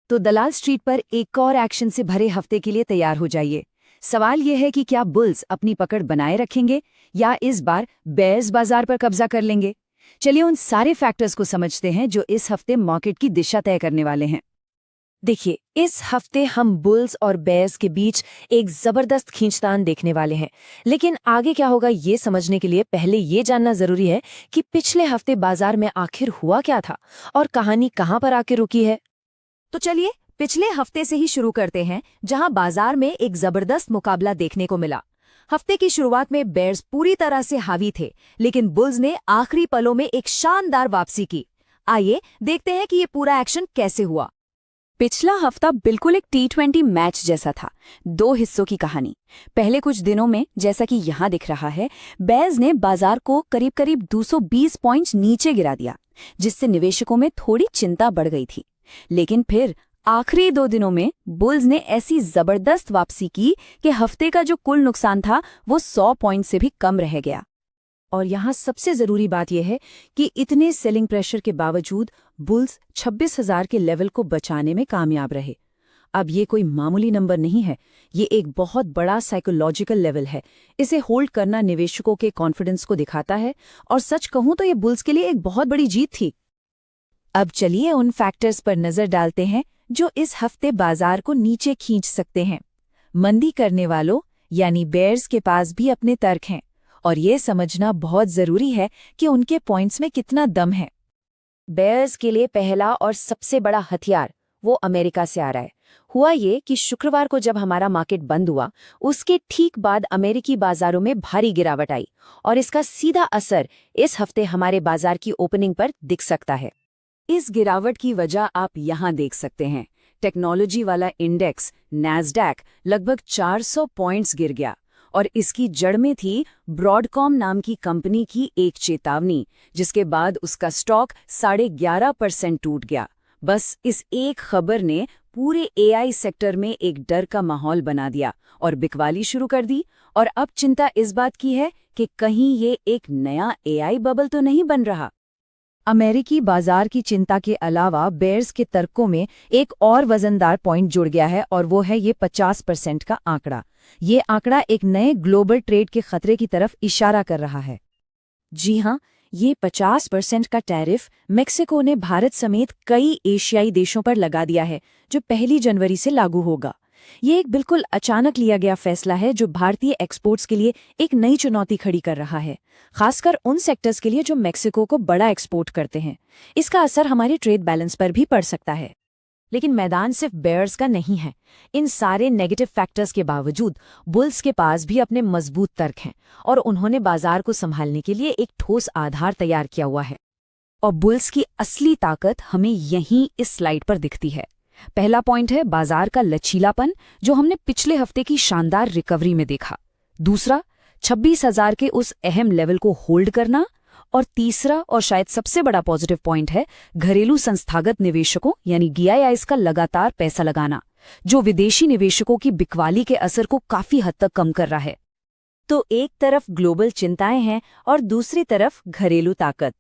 तो दलाल स्ट्रीट पर एक और एक्शन से भरे हफ्ते के लिए तैयार हो जाइए। सवाल यह है कि क्या बुल्स अपनी पकड़ बनाए रखेंगे या इस बार बेयर्स बाजार पर कब्जा कर लेंगे। चलिए उन सारे फैक्टर्स को समझते हैं जो इस हफ्ते मार्केट की दिशा तय करने वाले हैं। देखिए, इस हफ्ते हम बुल्स और बेयर्स के बीच एक जबरदस्त खींचतान देखने वाले हैं। लेकिन आगे क्या होगा ये समझने के लिए पहले ये जानना जरूरी है कि पिछले हफ्ते बाजार में आखिर हुआ क्या था और कहानी कहाँ पर आके रुकी है। तो चलिए पिछले हफ्ते से ही शुरू करते हैं, जहां बाजार में एक जबरदस्त मुकाबला देखने को मिला। हफ्ते की शुरुआत में बेयर्स पूरी तरह से हावी थे, लेकिन बुल्स ने आखिरी पलों में एक शानदार वापसी की। आइए देखते हैं कि ये पूरा एक्शन कैसे हुआ। पिछला हफ्ता बिल्कुल एक T20 मैच जैसा था। दो हिस्सों की कहानी। पहले कुछ दिनों में, जैसा कि यहाँ दिख रहा है, बेयर्स ने बाजार को करीब करीब 220 पॉइंट्स नीचे गिरा दिया, जिससे निवेशकों में थोड़ी चिंता बढ़ गई थी। लेकिन फिर आखिरी 2 दिनों में बुल्स ने ऐसी जबरदस्त वापसी की कि हफ्ते का जो कुल नुकसान था वो 100 पॉइंट से भी कम रह गया। और यहाँ सबसे जरूरी बात यह है कि इतने सेलिंग प्रेशर के बावजूद बुल्स 26,000 के लेवल को बचाने में कामयाब रहे। अब ये कोई मामूली नंबर नहीं है, ये एक बहुत बड़ा साइकोलॉजिकल लेवल है। इसे होल्ड करना निवेशकों के कॉन्फिडेंस को दिखाता है, और सच कहूं तो ये बुल्स के लिए एक बहुत बड़ी जीत थी। अब चलिए उन फैक्टर्स पर नजर डालते हैं जो इस हफ्ते बाजार को नीचे खींच सकते हैं। मंदी करने वालों यानी बेयर्स के पास भी अपने तर्क हैं, और ये समझना बहुत जरूरी है कि उनके पॉइंट्स में कितना दम है। बेयर्स के लिए पहला और सबसे बड़ा हथियार वो अमेरिका से आ रहा है। हुआ ये कि शुक्रवार को जब हमारा मार्केट बंद हुआ, उसके ठीक बाद अमेरिकी बाजारों में भारी गिरावट आई, और इसका सीधा असर इस हफ्ते हमारे बाजार की ओपनिंग पर दिख सकता है। इस गिरावट की वजह आप यहाँ देख सकते हैं। टेक्नोलॉजी वाला इंडेक्स नैस्डैक लगभग 400 पॉइंट्स गिर गया, और इसकी जड़ में थी ब्रॉडकॉम नाम की कंपनी की एक चेतावनी, जिसके बाद उसका स्टॉक 11.5% टूट गया। बस इस एक खबर ने पूरे एआई सेक्टर में एक डर का माहौल बना दिया और बिकवाली शुरू कर दी। और अब चिंता इस बात की है कि कहीं ये एक नया एआई बबल तो नहीं बन रहा। अमेरिकी बाजार की चिंता के अलावा बेयर्स के तर्कों में एक और वजनदार पॉइंट जुड़ गया है, और वो है ये 50% का आंकड़ा। ये आंकड़ा एक नए ग्लोबल ट्रेड के खतरे की तरफ इशारा कर रहा है। जी हाँ, ये 50% का टैरिफ मेक्सिको ने भारत समेत कई एशियाई देशों पर लगा दिया है, जो 1 जनवरी से लागू होगा। ये एक बिल्कुल अचानक लिया गया फैसला है जो भारतीय एक्सपोर्ट्स के लिए एक नई चुनौती खड़ी कर रहा है, खासकर उन सेक्टर्स के लिए जो मेक्सिको को बड़ा एक्सपोर्ट करते हैं। इसका असर हमारे ट्रेड बैलेंस पर भी पड़ सकता है। लेकिन मैदान सिर्फ बेयर्स का नहीं है। इन सारे नेगेटिव फैक्टर्स के बावजूद बुल्स के पास भी अपने मजबूत तर्क हैं, और उन्होंने बाजार को संभालने के लिए एक ठोस आधार तैयार किया हुआ है। और बुल्स की असली ताकत हमें यहीं इस स्लाइड पर दिखती है। पहला पॉइंट है बाजार का लचीलापन, जो हमने पिछले हफ्ते की शानदार रिकवरी में देखा। दूसरा, 26,000 के उस अहम लेवल को होल्ड करना। और तीसरा और शायद सबसे बड़ा पॉजिटिव पॉइंट है घरेलू संस्थागत निवेशकों यानी DIIs का लगातार पैसा लगाना, जो विदेशी निवेशकों की बिकवाली के असर को काफी हद तक कम कर रहा है। तो एक तरफ ग्लोबल चिंताएं हैं और दूसरी तरफ घरेलू ताकत।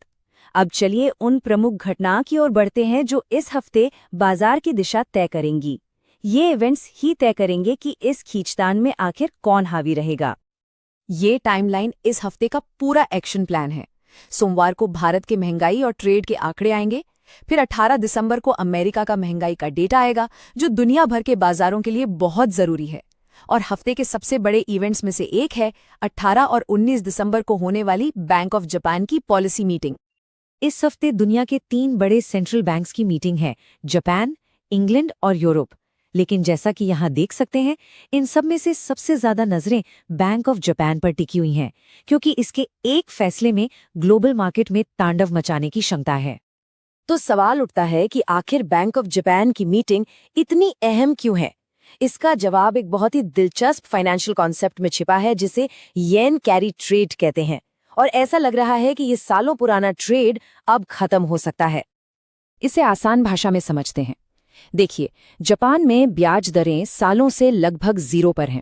अब चलिए उन प्रमुख घटनाओं की ओर बढ़ते हैं जो इस हफ्ते बाजार की दिशा तय करेंगी। ये इवेंट्स ही तय करेंगे कि इस खींचतान में आखिर कौन हावी रहेगा। ये टाइमलाइन इस हफ्ते का पूरा एक्शन प्लान है। सोमवार को भारत के महंगाई और ट्रेड के आंकड़े आएंगे। फिर 18 दिसंबर को अमेरिका का महंगाई का डेटा आएगा, जो दुनिया भर के बाजारों के लिए बहुत जरूरी है। और हफ्ते के सबसे बड़े इवेंट्स में से एक है 18 और 19 दिसंबर को होने वाली बैंक ऑफ जापान की पॉलिसी मीटिंग। इस हफ्ते दुनिया के 3 बड़े सेंट्रल बैंक्स की मीटिंग है, जापान, इंग्लैंड और यूरोप। लेकिन जैसा कि यहाँ देख सकते हैं, इन सब में से सबसे ज्यादा नजरें बैंक ऑफ जापान पर टिकी हुई हैं, क्योंकि इसके एक फैसले में ग्लोबल मार्केट में तांडव मचाने की क्षमता है। तो सवाल उठता है कि आखिर बैंक ऑफ जापान की मीटिंग इतनी अहम क्यों है? इसका जवाब एक बहुत ही दिलचस्प फाइनेंशियल कॉन्सेप्ट में छिपा है, जिसे येन कैरी ट्रेड कहते हैं। और ऐसा लग रहा है कि ये सालों पुराना ट्रेड अब खत्म हो सकता है। इसे आसान भाषा में समझते हैं। देखिए, जापान में ब्याज दरें सालों से लगभग 0 पर हैं,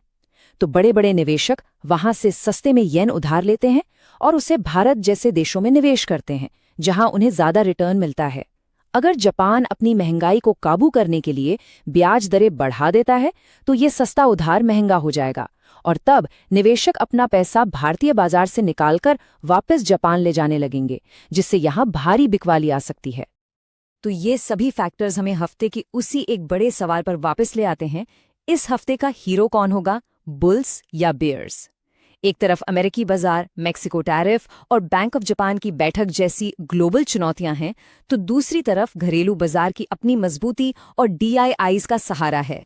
तो बड़े बड़े निवेशक वहां से सस्ते में येन उधार लेते हैं और उसे भारत जैसे देशों में निवेश करते हैं, जहां उन्हें ज्यादा रिटर्न मिलता है। अगर जापान अपनी महंगाई को काबू करने के लिए ब्याज दरें बढ़ा देता है तो ये सस्ता उधार महंगा हो जाएगा और तब निवेशक अपना पैसा भारतीय बाजार से निकालकर वापस जापान ले जाने लगेंगे, जिससे यहाँ भारी बिकवाली आ सकती है। तो ये सभी फैक्टर्स हमें हफ्ते की उसी एक बड़े सवाल पर वापस ले आते हैं, इस हफ्ते का हीरो कौन होगा, बुल्स या बेयर्स? एक तरफ अमेरिकी बाजार, मेक्सिको टैरिफ और बैंक ऑफ जापान की बैठक जैसी ग्लोबल चुनौतियां हैं, तो दूसरी तरफ घरेलू बाजार की अपनी मजबूती और डीआईआईज का सहारा है।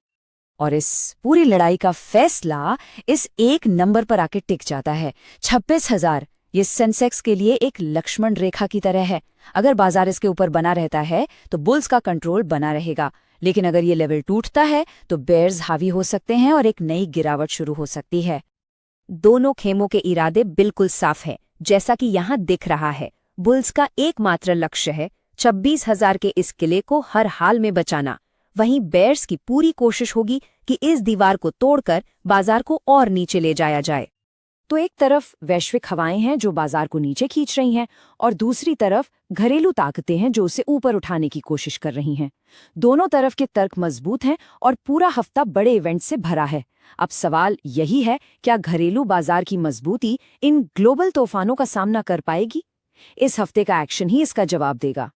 और इस पूरी लड़ाई का फैसला इस एक नंबर पर आके टिक जाता है, 26,000। ये सेंसेक्स के लिए एक लक्ष्मण रेखा की तरह है। अगर बाजार इसके ऊपर बना रहता है तो बुल्स का कंट्रोल बना रहेगा, लेकिन अगर ये लेवल टूटता है तो बेयर्स हावी हो सकते हैं और एक नई गिरावट शुरू हो सकती है। दोनों खेमों के इरादे बिल्कुल साफ है, जैसा कि यहाँ दिख रहा है। बुल्स का एकमात्र लक्ष्य है 26,000 के इस किले को हर हाल में बचाना। वहीं बेयर्स की पूरी कोशिश होगी कि इस दीवार को तोड़कर बाजार को और नीचे ले जाया जाए। तो एक तरफ वैश्विक हवाएं हैं जो बाजार को नीचे खींच रही हैं, और दूसरी तरफ घरेलू ताकतें हैं जो उसे ऊपर उठाने की कोशिश कर रही हैं। दोनों तरफ के तर्क मजबूत हैं और पूरा हफ्ता बड़े इवेंट से भरा है। अब सवाल यही है, क्या घरेलू बाजार की मजबूती इन ग्लोबल तूफानों का सामना कर पाएगी? इस हफ्ते का एक्शन ही इसका जवाब देगा।